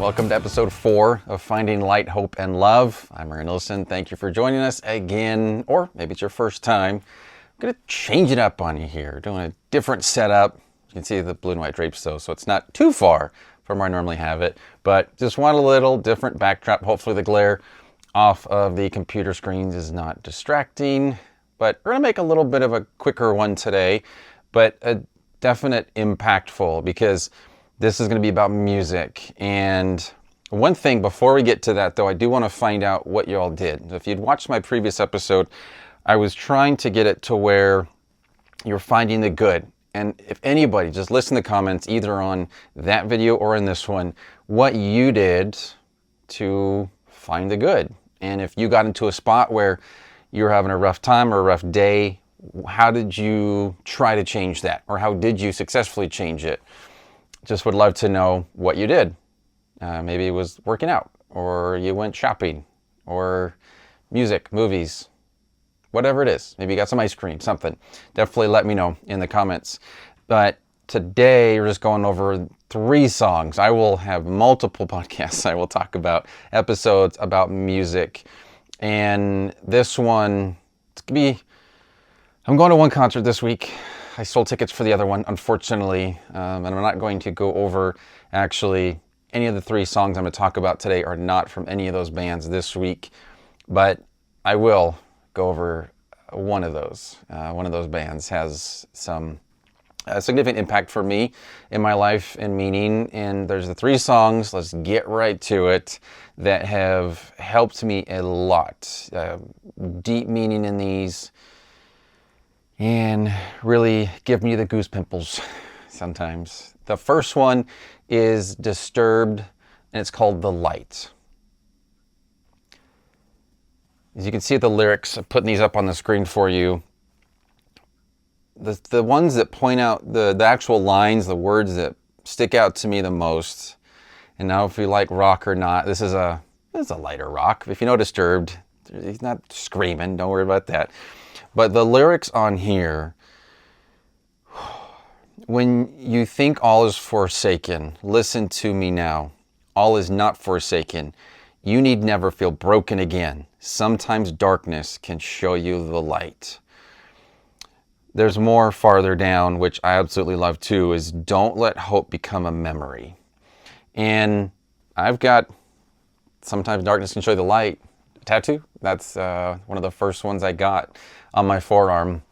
Welcome to episode 4 of Finding Light, Hope, and Love. I'm Aaron Nilsson. Thank you for joining us again, or maybe it's your first time. I'm going to change it up on you here, doing a different setup. You can see the blue and white drapes though, so it's not too far from where I normally have it, but just want a little different backdrop. Hopefully the glare off of the computer screens is not distracting, but we're going to make a little bit of a quicker one today, but a definite impactful, because this is going to be about music. And one thing before we get to that though, I do want to find out what you all did. If you'd watched my previous episode, I was trying to get it to where you're finding the good. And if anybody, just listen to the comments either on that video or in this one, what you did to find the good. And if you got into a spot where you're having a rough time or a rough day, how did you try to change that? Or how did you successfully change it? Just would love to know what you did. Maybe it was working out, or you went shopping, or music, movies, whatever it is. Maybe you got some ice cream, something. Definitely let me know in the comments. But today we're just going over 3 songs. I will have multiple podcasts. I will talk about episodes about music. And this one, it's gonna be, I'm going to one concert this week. I sold tickets for the other one, unfortunately, and I'm not going to go over, actually, any of the 3 songs I'm going to talk about today are not from any of those bands this week, but I will go over one of those. One of those bands has some significant impact for me in my life and meaning, and there's the 3 songs, let's get right to it, that have helped me a lot. Deep meaning in these, and really give me the goose pimples sometimes. The first one is Disturbed, and it's called The Light. As you can see the lyrics, I'm putting these up on the screen for you. The ones that point out the actual lines, the words that stick out to me the most. And now if you like rock or not, this is a lighter rock. If you know Disturbed, he's not screaming, don't worry about that. But the lyrics on here, when you think all is forsaken, listen to me now. All is not forsaken. You need never feel broken again. Sometimes darkness can show you the light. There's more farther down, which I absolutely love too, is don't let hope become a memory. And I've got sometimes darkness can show you the light tattoo. That's one of the first ones I got on my forearm.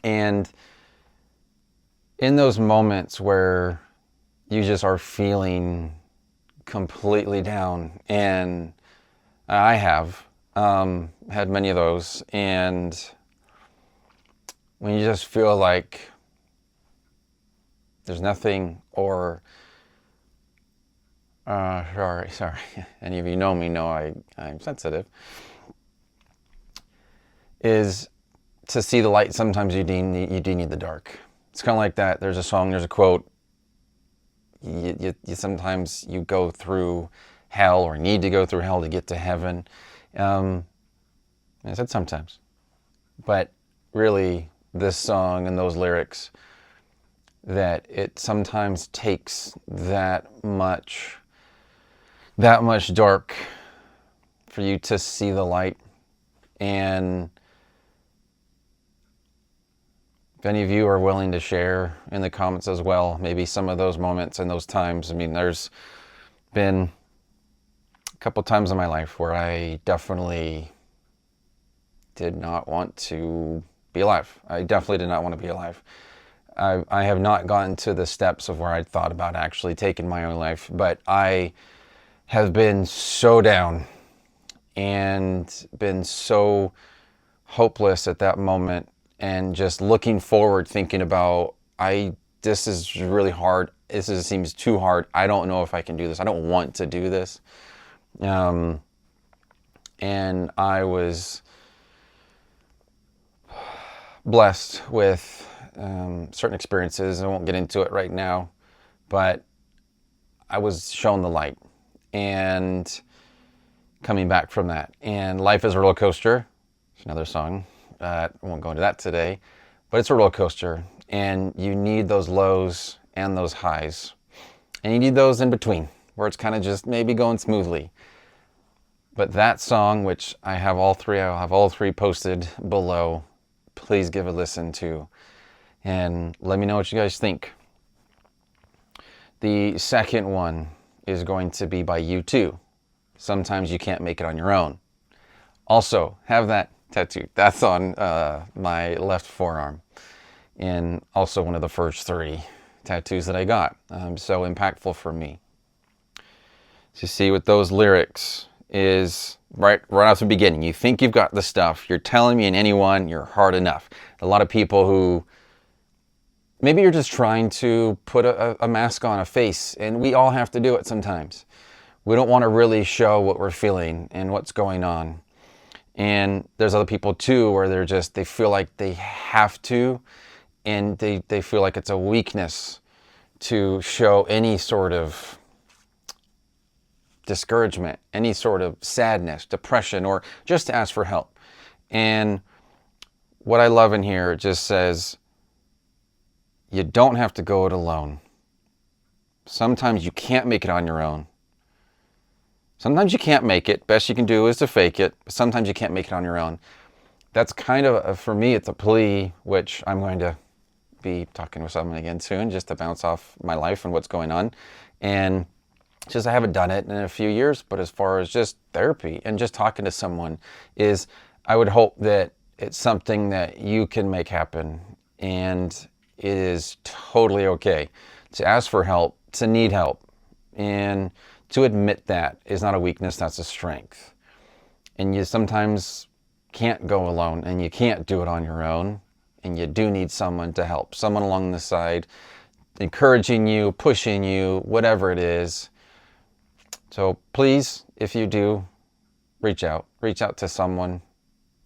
And in those moments where you just are feeling completely down, and I have had many of those, and when you just feel like there's nothing, or sorry, any of you know me know I'm sensitive, is to see the light. Sometimes you do need the dark. It's kind of like that. There's a song, there's a quote. You sometimes you go through hell, or need to go through hell to get to heaven. I said sometimes, but really this song and those lyrics, that it sometimes takes that much dark for you to see the light. And if any of you are willing to share in the comments as well, maybe some of those moments and those times. I mean, there's been a couple times in my life where I definitely did not want to be alive. I definitely did not want to be alive. I have not gotten to the steps of where I thought about actually taking my own life, but I have been so down and been so hopeless at that moment, and just looking forward, thinking about, this is really hard. Seems too hard. I don't know if I can do this. I don't want to do this. And I was blessed with certain experiences. I won't get into it right now, but I was shown the light and coming back from that. And life is a roller coaster. It's another song. I won't go into that today, but it's a roller coaster, and you need those lows and those highs, and you need those in between. where it's kind of just maybe going smoothly. But that song, which I have all three, I'll have all three posted below. Please give a listen to, and let me know what you guys think. The second one is going to be by U2. Sometimes You Can't Make It on Your Own. Also, have that tattooed. That's on my left forearm, and also one of the first 3 tattoos that I got. So impactful for me. So you see with those lyrics is right off the beginning. You think you've got the stuff. You're telling me and anyone you're hard enough. A lot of people who maybe you're just trying to put a mask on a face, and we all have to do it sometimes. We don't want to really show what we're feeling and what's going on. And there's other people too where they feel like they have to, and they feel like it's a weakness to show any sort of discouragement, any sort of sadness, depression, or just to ask for help. And what I love in here, it just says, you don't have to go it alone. Sometimes you can't make it on your own. Sometimes you can't make it. Best you can do is to fake it. But sometimes you can't make it on your own. That's kind of, for me, it's a plea, which I'm going to be talking with someone again soon, just to bounce off my life and what's going on. And just I haven't done it in a few years, but as far as just therapy and just talking to someone is, I would hope that it's something that you can make happen. And it is totally okay to ask for help, to need help. And to admit that is not a weakness, that's a strength. And you sometimes can't go alone, and you can't do it on your own. And you do need someone to help, someone along the side, encouraging you, pushing you, whatever it is. So please, if you do, reach out to someone.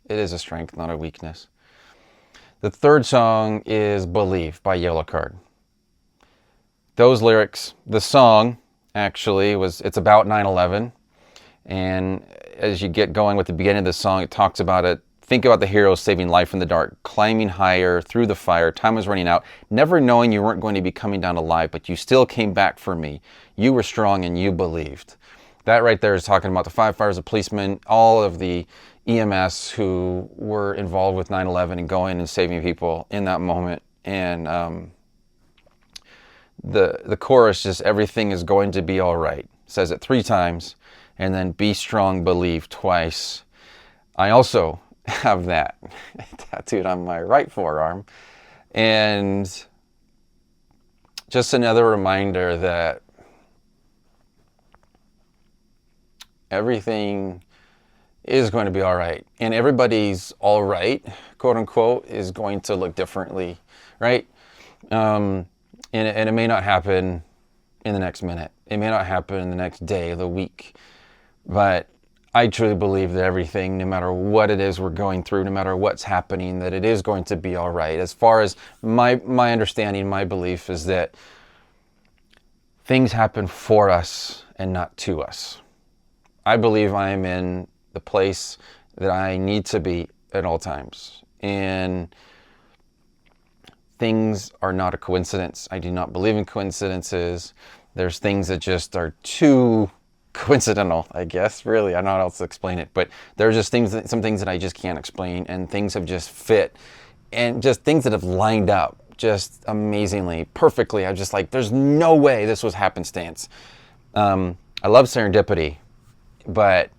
It is a strength, not a weakness. The third song is Believe by Yellow Card. Those lyrics, the song actually it's about 9/11. And as you get going with the beginning of the song, it talks about it. Think about the heroes saving life in the dark, climbing higher through the fire. Time was running out, never knowing you weren't going to be coming down alive, but you still came back for me. You were strong and you believed. That right there is talking about the firefighters, the policemen, all of the EMS who were involved with 9/11 and going and saving people in that moment. And the chorus, just everything is going to be all right. Says it 3 times, and then be strong, believe twice. I also have that tattooed on my right forearm, and just another reminder that everything is going to be all right, and everybody's all right, quote unquote, is going to look differently, right? And it may not happen in the next minute. It may not happen in the next day, the week, but I truly believe that everything, no matter what it is we're going through, no matter what's happening, that it is going to be all right. As far as my understanding, my belief is that things happen for us and not to us. I believe I am in the place that I need to be at all times. And things are not a coincidence. I do not believe in coincidences. There's things that just are too coincidental, I guess, really. I don't know how else to explain it, but there's just some things that I just can't explain, and things have just fit, and just things that have lined up just amazingly, perfectly. I'm just like, there's no way this was happenstance. I love serendipity, but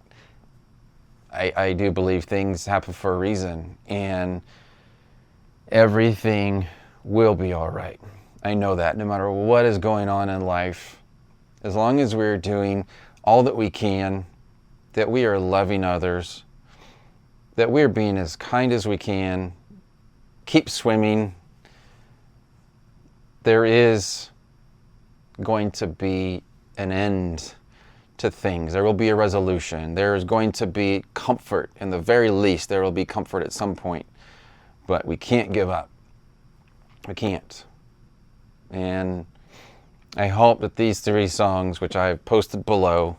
I do believe things happen for a reason, and everything will be all right. I know that no matter what is going on in life, as long as we're doing all that we can, that we are loving others, that we're being as kind as we can, keep swimming, there is going to be an end to things. There will be a resolution. There is going to be comfort. In the very least, there will be comfort at some point. But we can't give up. We can't. And I hope that these 3 songs, which I've posted below,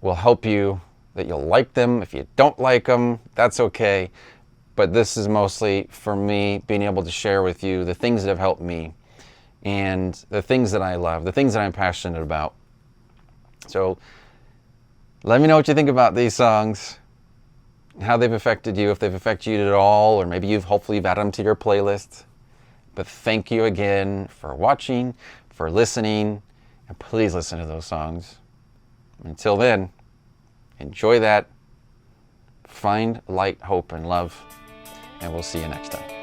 will help you, that you'll like them. If you don't like them, that's okay. But this is mostly for me being able to share with you the things that have helped me and the things that I love, the things that I'm passionate about. So let me know what you think about these songs, how they've affected you, if they've affected you at all, or maybe hopefully you've added them to your playlist. But thank you again for watching, for listening, and please listen to those songs. Until then, enjoy that, find light, hope, and love, and we'll see you next time.